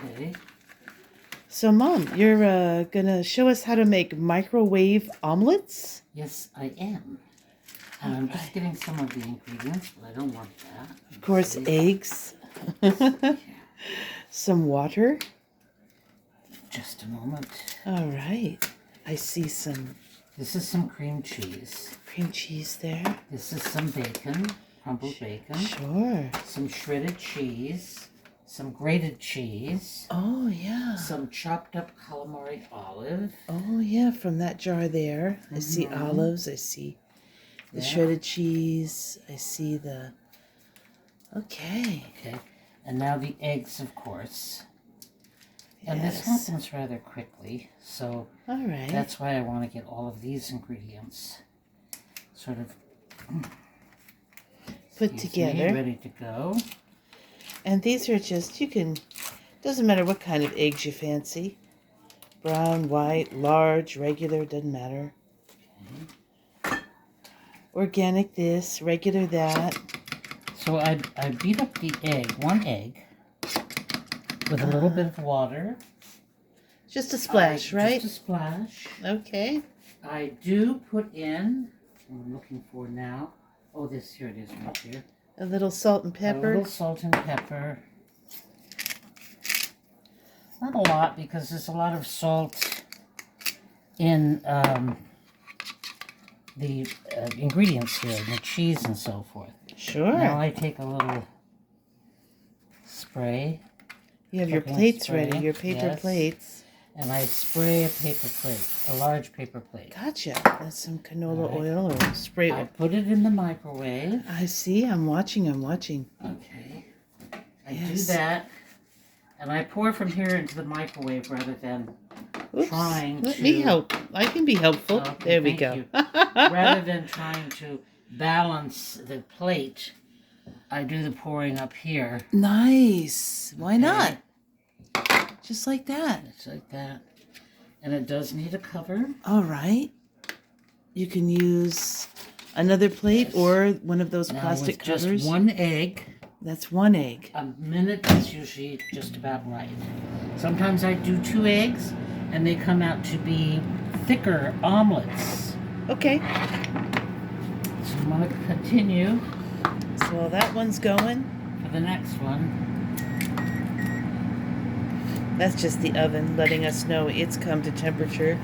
Okay. So, Mom, you're gonna show us how to make microwave omelets? Yes, I am. And I'm just getting some of the ingredients, but I don't want that. Of course, eggs. Some water. Just a moment. All right. I see some This is some cream cheese. cream cheese there. This is some bacon, crumbled bacon. Sure. Some shredded cheese. Some grated cheese. Oh, yeah. Some chopped up calamari olive. Oh, yeah, from that jar there. I see olives. I see the shredded cheese. I see the... Okay. Okay. And now the eggs, of course. And this happens rather quickly, so all right. That's why I want to get all of these ingredients sort of put together. Ready to go. And these are just, doesn't matter what kind of eggs you fancy. Brown, white, large, regular, doesn't matter. Okay. Organic this, regular that. So I beat up the one egg, with a little bit of water. Just a splash, right? Just a splash. Okay. I do put in, what I'm looking for now. Oh, here it is right here. A little salt and pepper. A little salt and pepper. Not a lot, because there's a lot of salt in the ingredients here, the cheese and so forth. Sure. Now I take a little spray. You have your plates ready, your paper plates. And I spray a paper plate, a large paper plate. Gotcha. That's some canola oil or spray. I put it in the microwave. I see. I'm watching. Okay. I do that. And I pour from here into the microwave rather than trying to... Let me help. I can be helpful. Okay, there we go. Rather than trying to balance the plate, I do the pouring up here. Nice. Why not? Just like that. It's like that. And it does need a cover. All right. You can use another plate or one of those plastic covers. Just one egg. That's one egg. A minute is usually just about right. Sometimes I do 2 eggs, and they come out to be thicker omelets. Okay. So I'm going to continue. So while that one's going, for the next one. That's just the oven letting us know it's come to temperature.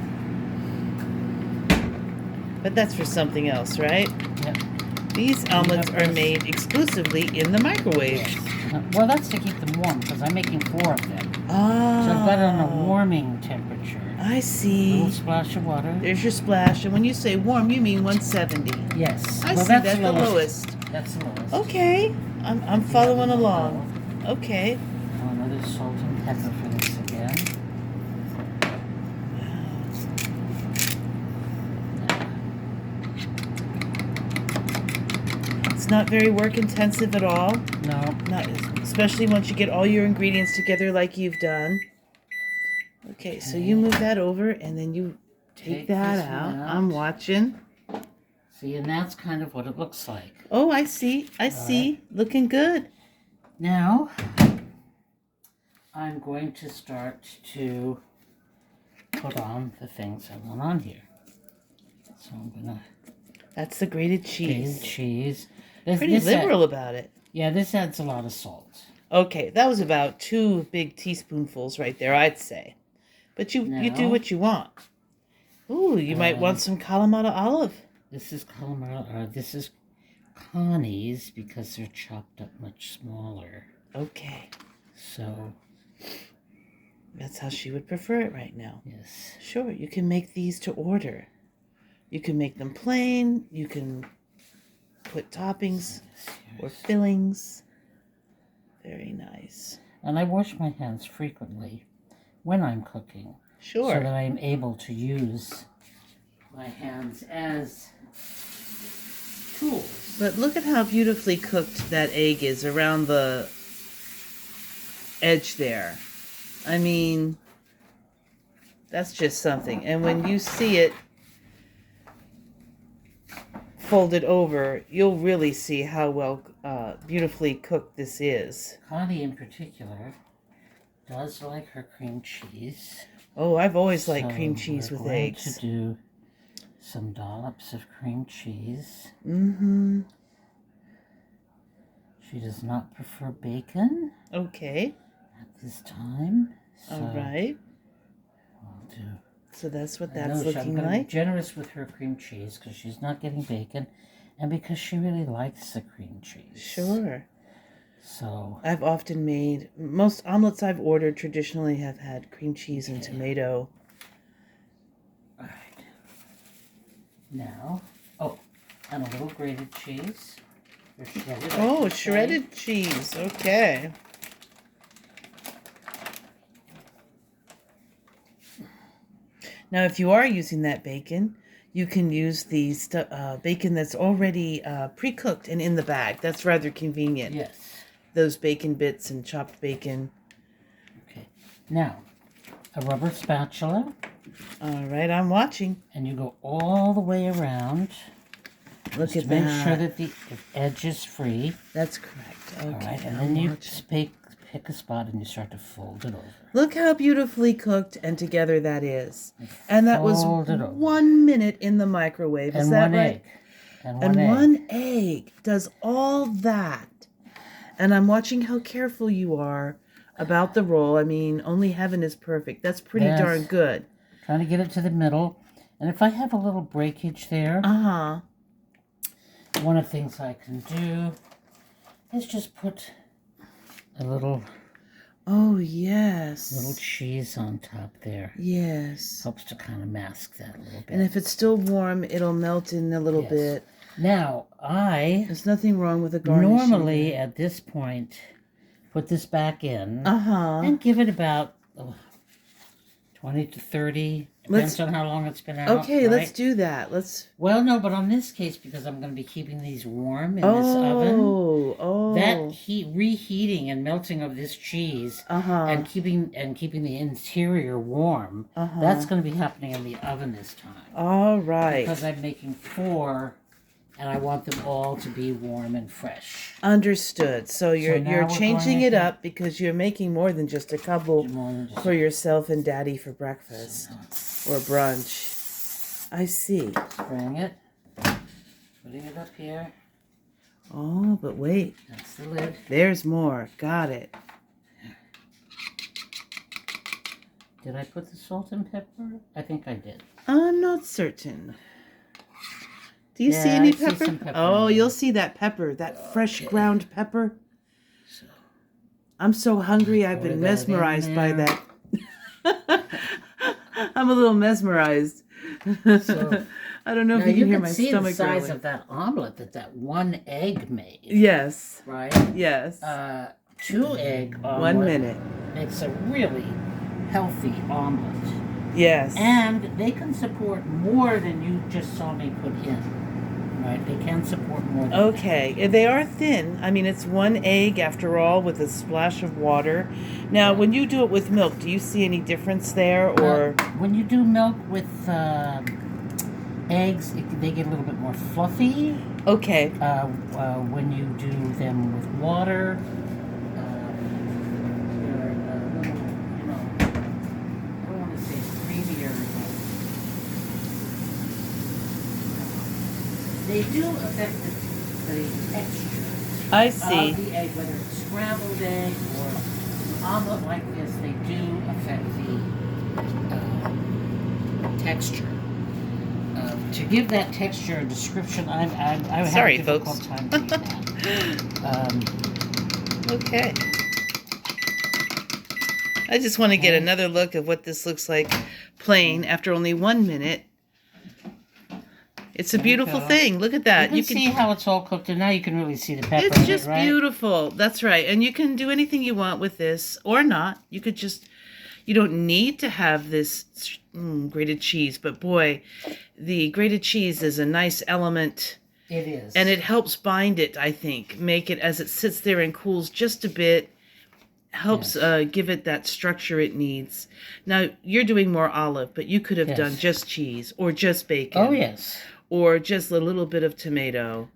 But that's for something else, right? Yep. These omelets are made exclusively in the microwave. Yes. Well, that's to keep them warm, because I'm making 4 of them. Oh. So I've got it on a warming temperature. I see. A little splash of water. There's your splash. And when you say warm, you mean 170. Yes. I see. That's the lowest. That's the lowest. Okay. I'm following along. Okay. Another salt and pepper for this again. It's not very work intensive at all. No. Not especially once you get all your ingredients together like you've done. Okay, so you move that over and then you take that out. I'm watching. See, and that's kind of what it looks like. Oh, I see. I see. Right. Looking good. Now, I'm going to start to put on the things I want on here. So I'm going to... That's the grated cheese. Grated cheese. Pretty liberal about it. Yeah, this adds a lot of salt. Okay, that was about 2 big teaspoonfuls right there, I'd say. But you do what you want. Ooh, you might want some Kalamata olive. This is Kalamata, this is Connie's because they're chopped up much smaller. Okay. So... that's how she would prefer it right now. Yes. Sure, you can make these to order. You can make them plain. You can put toppings or fillings. Very nice. And I wash my hands frequently when I'm cooking. Sure. So that I'm able to use my hands as tools. But look at how beautifully cooked that egg is around the edge there. I mean, that's just something. And when you see it folded over, you'll really see how well beautifully cooked this is. Connie in particular does like her cream cheese. Oh, I've always liked So cream cheese we're with going eggs. to do some dollops of cream cheese. Mm-hmm. She does not prefer bacon Okay. at this time. So All right. we'll do. So that's what I that's know I'm looking going to be like. generous with her cream cheese because she's not getting bacon, and because she really likes the cream cheese. Sure. So I've often made, most omelets I've ordered traditionally have had cream cheese and tomato. all right. Now, and a little grated cheese. Or shredded, Oh, I should say. shredded cheese. Okay. Now, if you are using that bacon, you can use the bacon that's already pre-cooked and in the bag. That's rather convenient. Yes. Those bacon bits and chopped bacon. Okay. Now, a rubber spatula. All right, I'm watching. And you go all the way around. Look just at to make that. sure that the edge is free. That's correct. Okay. All right, and I'm then you watching. pick a spot and you start to fold it over. Look how beautifully cooked and together that is. And that was Fold it over. 1 minute in the microwave. Is And that one right? egg. And And one egg. one egg does all that. And I'm watching how careful you are about the roll. I mean, only heaven is perfect. That's pretty Yes. darn good. Trying to get it to the middle. And if I have a little breakage there, Uh-huh. one of the things I can do is just put a little Oh, yes. little cheese on top there. Yes. Helps to kind of mask that a little bit. And if it's still warm, it'll melt in a little Yes. bit. Now, There's nothing wrong with a garnish. normally at this point put this back in Uh-huh. and give it about 20 to 30. Depends on how long it's been out. Okay, right? let's do that. Well, no, but on this case, because I'm going to be keeping these warm in this oven, Oh. that reheating and melting of this cheese Uh-huh. and keeping the interior warm, that's going to be happening in the oven this time. All right. Because I'm making 4, and I want them all to be warm and fresh. Understood. So you're now we're changing going it to- up because you're making more than just a couple for yourself and Daddy for breakfast or brunch. I see. Spraying it, putting it up here. Oh, but wait. That's the lid. There's more. Got it. Did I put the salt and pepper? I think I did. I'm not certain. Do you see Yeah, any I see pepper? some pepper Oh, in you'll there. see that pepper, that fresh ground pepper. So, I'm so hungry, I've Pour been that in mesmerized by there. that. I'm a little mesmerized. So, I don't know if now you can you hear can my see the stomach size growling. of that omelet that one egg made. Yes, Right? yes. 2 egg omelet 1 minute. makes a really healthy omelet. Yes. And they can support more than you just saw me put in. Right? They can support more than Okay, they are thin. I mean, it's 1 egg after all with a splash of water. Now, when you do it with milk, do you see any difference there, or? when you do milk with eggs, they get a little bit more fluffy. Okay. When you do them with water, they're a little, I don't want to say creamier, but they do affect the texture I see. of the egg, whether it's scrambled egg or an omelet like this. They do affect the texture. To give that texture a description, I have Sorry, a difficult folks. time doing that. Okay. I just want to get another look of what this looks like plain after only 1 minute. It's a beautiful thing. Look at that. You can see how it's all cooked, and now you can really see the pepper. It's just right? beautiful. That's right. And you can do anything you want with this or not. You could just, you don't need to have this grated cheese, but boy, the grated cheese is a nice element. It is. And it helps bind it, I think. Make it as it sits there and cools just a bit. Helps give it that structure it needs. Now, you're doing more olive, but you could have done just cheese or just bacon. Oh, yes. Or just a little bit of tomato.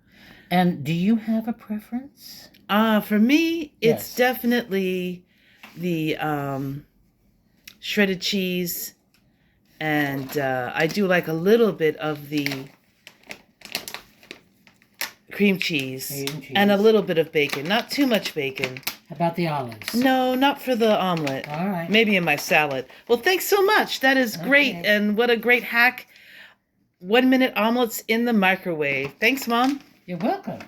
And do you have a preference? For me, it's definitely the shredded cheese, and I do like a little bit of the cream cheese, and a little bit of bacon. Not too much bacon. How about the olives? No, not for the omelet. All right. Maybe in my salad. Well, thanks so much. That is great. Okay. And what a great hack. 1-minute omelets in the microwave. Thanks, Mom. You're welcome.